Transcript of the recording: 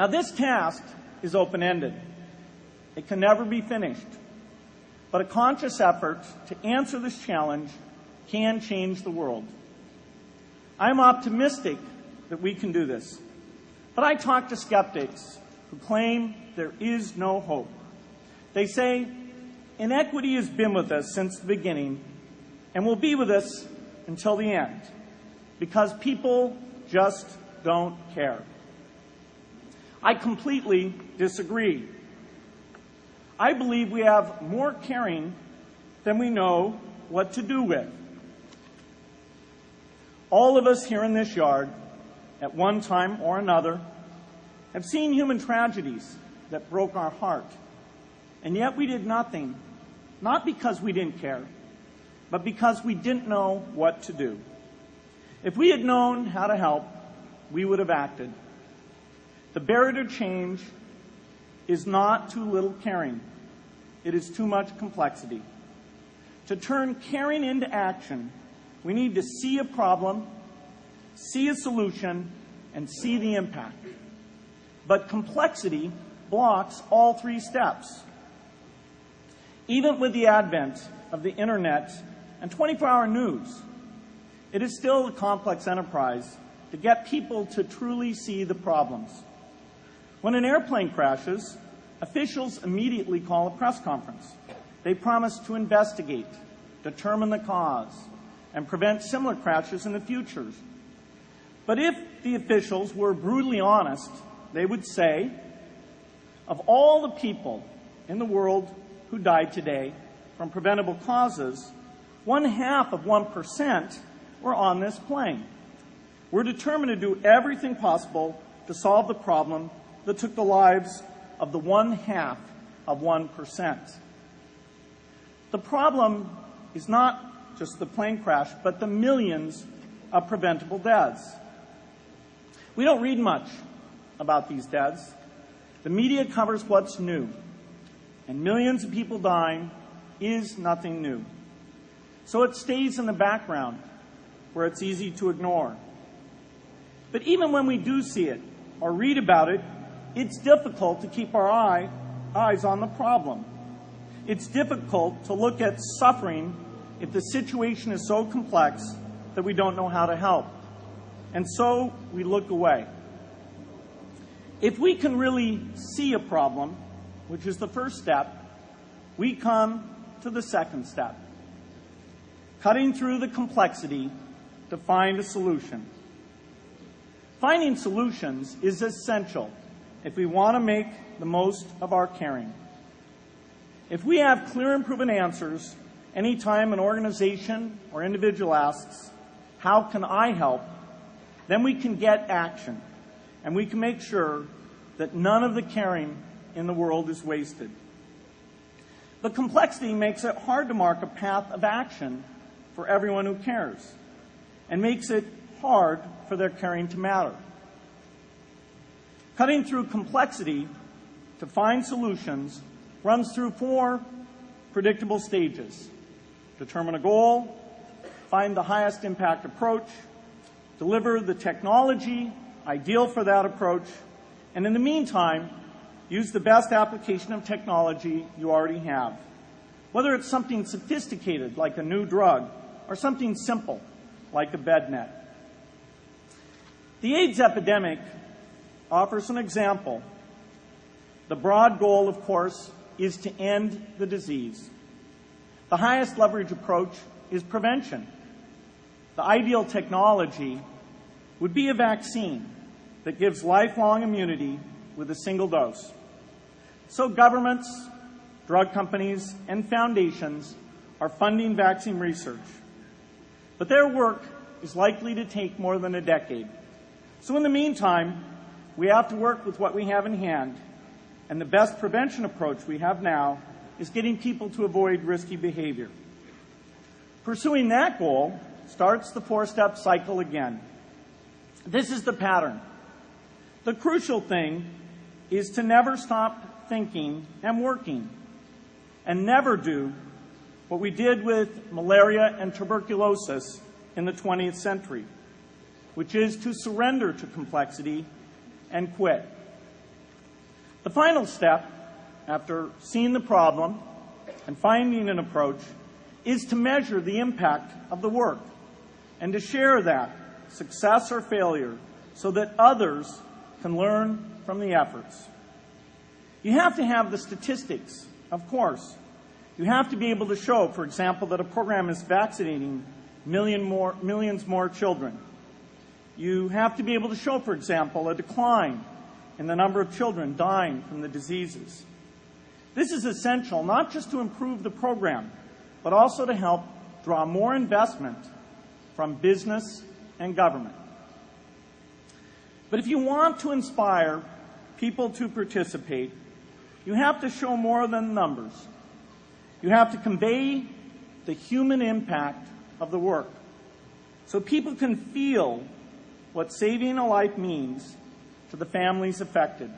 Now, this task is open-ended. It can never be finished. But a conscious effort to answer this challenge can change the world. I'm optimistic that we can do this. But I talk to skeptics who claim there is no hope. They say, inequity has been with us since the beginning and will be with us until the end, because people just don't care. I completely disagree. I believe we have more caring than we know what to do with. All of us here in this yard, at one time or another, have seen human tragedies that broke our heart. And yet we did nothing, not because we didn't care, but because we didn't know what to do. If we had known how to help, we would have acted. The barrier to change is not too little caring. It is too much complexity. To turn caring into action, we need to see a problem, see a solution, and see the impact. But complexity blocks all three steps. Even with the advent of the internet and 24-hour news, it is still a complex enterprise to get people to truly see the problems. When an airplane crashes, officials immediately call a press conference. They promise to investigate, determine the cause, and prevent similar crashes in the future. But if the officials were brutally honest, they would say, of all the people in the world who died today from preventable causes, 0.5% were on this plane. We're determined to do everything possible to solve the problem that took the lives of the 0.5%. The problem is not just the plane crash, but the millions of preventable deaths. We don't read much about these deaths. The media covers what's new, and millions of people dying is nothing new. So it stays in the background where it's easy to ignore. But even when we do see it or read about it, it's difficult to keep our eyes on the problem. It's difficult to look at suffering if the situation is so complex that we don't know how to help. And so we look away. If we can really see a problem, which is the first step, we come to the second step, cutting through the complexity to find a solution. Finding solutions is essential if we want to make the most of our caring. If we have clear and proven answers anytime an organization or individual asks, how can I help? Then we can get action, and we can make sure that none of the caring in the world is wasted. The complexity makes it hard to mark a path of action for everyone who cares, and makes it hard for their caring to matter. Cutting through complexity to find solutions runs through 4 predictable stages. Determine a goal, find the highest impact approach, deliver the technology ideal for that approach, and in the meantime, use the best application of technology you already have. Whether it's something sophisticated like a new drug or something simple like a bed net. The AIDS epidemic offers an example. The broad goal, of course, is to end the disease. The highest leverage approach is prevention. The ideal technology would be a vaccine that gives lifelong immunity with a single dose. So governments, drug companies, and foundations are funding vaccine research. But their work is likely to take more than a decade. So in the meantime, we have to work with what we have in hand, and the best prevention approach we have now is getting people to avoid risky behavior. Pursuing that goal starts the 4-step cycle again. This is the pattern. The crucial thing is to never stop thinking and working, and never do what we did with malaria and tuberculosis in the 20th century, which is to surrender to complexity and quit. The final step, after seeing the problem and finding an approach, is to measure the impact of the work and to share that, success or failure, so that others can learn from the efforts. You have to have the statistics, of course. You have to be able to show, for example, that a program is vaccinating millions more children. You have to be able to show, for example, a decline in the number of children dying from the diseases. This is essential not just to improve the program, but also to help draw more investment from business and government. But if you want to inspire people to participate, you have to show more than numbers. You have to convey the human impact of the work so people can feel what saving a life means to the families affected.